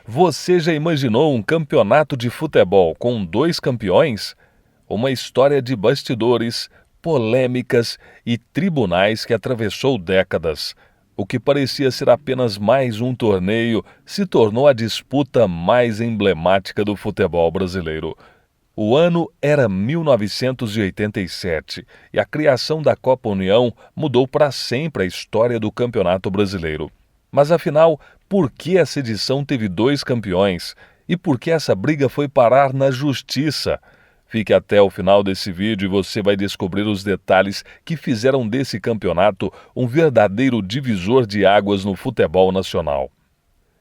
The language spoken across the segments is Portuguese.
Você já imaginou um campeonato de futebol com 2 campeões? Uma história de bastidores, polêmicas e tribunais que atravessou décadas. O que parecia ser apenas mais um torneio se tornou a disputa mais emblemática do futebol brasileiro. O ano era 1987 e a criação da Copa União mudou para sempre a história do Campeonato Brasileiro. Mas afinal, por que essa edição teve 2 campeões? E por que essa briga foi parar na justiça? Fique até o final desse vídeo e você vai descobrir os detalhes que fizeram desse campeonato um verdadeiro divisor de águas no futebol nacional.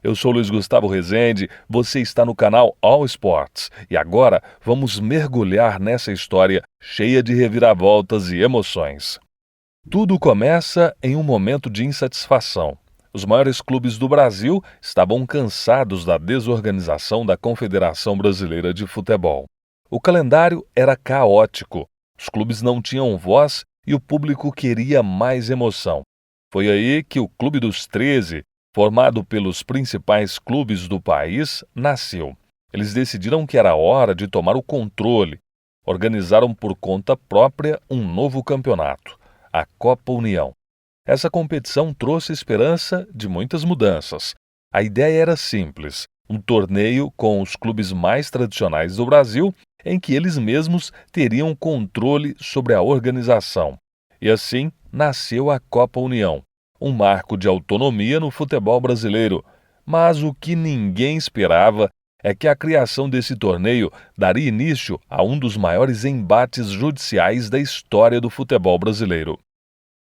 Eu sou Luiz Gustavo Rezende, você está no canal All Sports e agora vamos mergulhar nessa história cheia de reviravoltas e emoções. Tudo começa em um momento de insatisfação. Os maiores clubes do Brasil estavam cansados da desorganização da Confederação Brasileira de Futebol. O calendário era caótico, os clubes não tinham voz e o público queria mais emoção. Foi aí que o Clube dos 13, formado pelos principais clubes do país, nasceu. Eles decidiram que era hora de tomar o controle. Organizaram por conta própria um novo campeonato, a Copa União. Essa competição trouxe esperança de muitas mudanças. A ideia era simples, um torneio com os clubes mais tradicionais do Brasil, em que eles mesmos teriam controle sobre a organização. E assim nasceu a Copa União, um marco de autonomia no futebol brasileiro. Mas o que ninguém esperava é que a criação desse torneio daria início a um dos maiores embates judiciais da história do futebol brasileiro.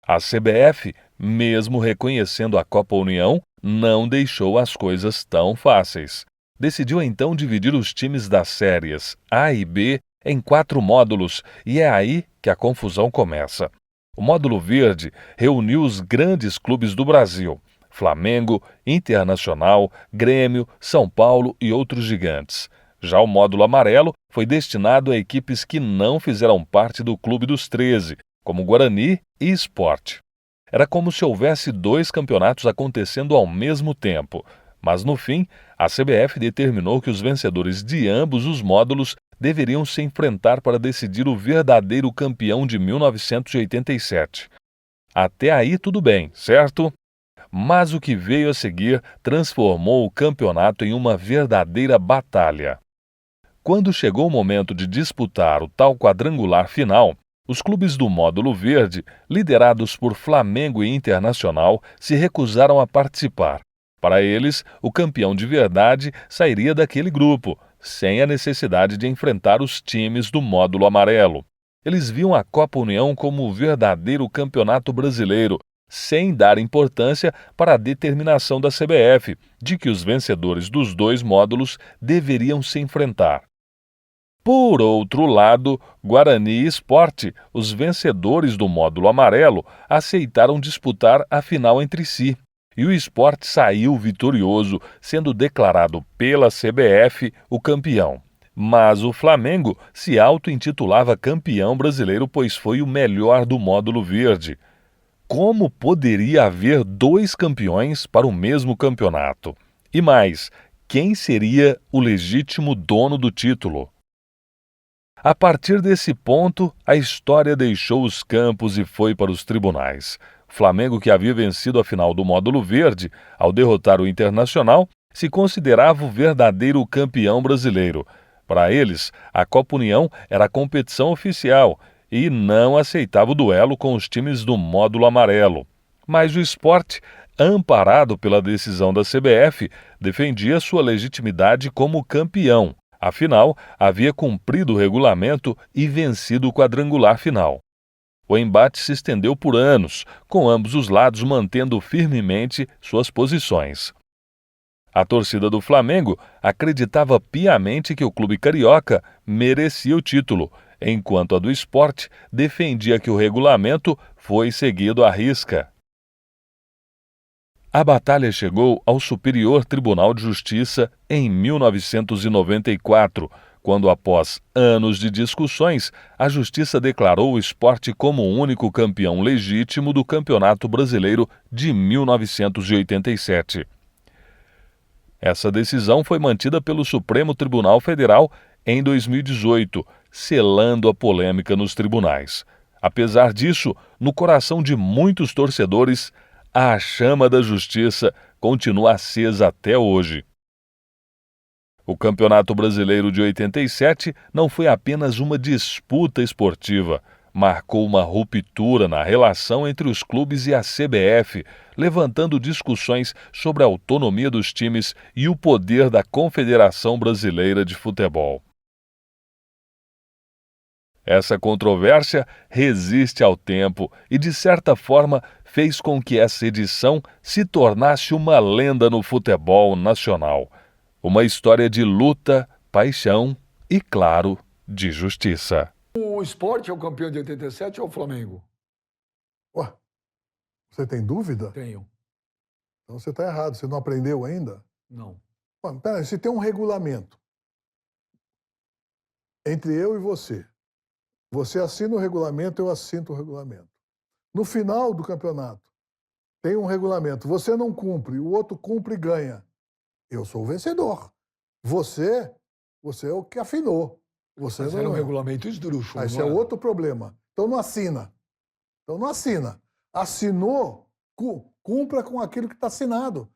A CBF, mesmo reconhecendo a Copa União, não deixou as coisas tão fáceis. Decidiu então dividir os times das séries A e B em 4 módulos e é aí que a confusão começa. O módulo verde reuniu os grandes clubes do Brasil: Flamengo, Internacional, Grêmio, São Paulo e outros gigantes. Já o módulo amarelo foi destinado a equipes que não fizeram parte do Clube dos 13, como Guarani e Sport. Era como se houvesse 2 campeonatos acontecendo ao mesmo tempo. Mas no fim, a CBF determinou que os vencedores de ambos os módulos deveriam se enfrentar para decidir o verdadeiro campeão de 1987. Até aí tudo bem, certo? Mas o que veio a seguir transformou o campeonato em uma verdadeira batalha. Quando chegou o momento de disputar o tal quadrangular final, os clubes do módulo verde, liderados por Flamengo e Internacional, se recusaram a participar. Para eles, o campeão de verdade sairia daquele grupo, sem a necessidade de enfrentar os times do módulo amarelo. Eles viam a Copa União como o verdadeiro campeonato brasileiro, sem dar importância para a determinação da CBF de que os vencedores dos 2 módulos deveriam se enfrentar. Por outro lado, Guarani e Sport, os vencedores do módulo amarelo, aceitaram disputar a final entre si. E o Sport saiu vitorioso, sendo declarado pela CBF o campeão. Mas o Flamengo se auto-intitulava campeão brasileiro, pois foi o melhor do módulo verde. Como poderia haver 2 campeões para o mesmo campeonato? E mais, quem seria o legítimo dono do título? A partir desse ponto, a história deixou os campos e foi para os tribunais. O Flamengo, que havia vencido a final do módulo verde, ao derrotar o Internacional, se considerava o verdadeiro campeão brasileiro. Para eles, a Copa União era a competição oficial e não aceitava o duelo com os times do módulo amarelo. Mas o Sport, amparado pela decisão da CBF, defendia sua legitimidade como campeão. Afinal, havia cumprido o regulamento e vencido o quadrangular final. O embate se estendeu por anos, com ambos os lados mantendo firmemente suas posições. A torcida do Flamengo acreditava piamente que o clube carioca merecia o título, enquanto a do Sport defendia que o regulamento foi seguido à risca. A batalha chegou ao Superior Tribunal de Justiça em 1994, quando, após anos de discussões, a Justiça declarou o Sport como o único campeão legítimo do Campeonato Brasileiro de 1987. Essa decisão foi mantida pelo Supremo Tribunal Federal em 2018, selando a polêmica nos tribunais. Apesar disso, no coração de muitos torcedores, a chama da justiça continua acesa até hoje. O Campeonato Brasileiro de 87 não foi apenas uma disputa esportiva, marcou uma ruptura na relação entre os clubes e a CBF, levantando discussões sobre a autonomia dos times e o poder da Confederação Brasileira de Futebol. Essa controvérsia resiste ao tempo e, de certa forma, fez com que essa edição se tornasse uma lenda no futebol nacional. Uma história de luta, paixão e, claro, de justiça. O Sport é o campeão de 87 ou o Flamengo? Ué, você tem dúvida? Tenho. Então você está errado, você não aprendeu ainda? Não. Ué, peraí, se tem um regulamento entre eu e você assina o regulamento, eu assino o regulamento. No final do campeonato, tem um regulamento, você não cumpre, o outro cumpre e ganha. Eu sou o vencedor. Você é o que afinou. Você Mas não era um é. regulamento esdrúxulo. Esse não é era? outro problema. Então não assina. Assinou, cumpra com aquilo que está assinado.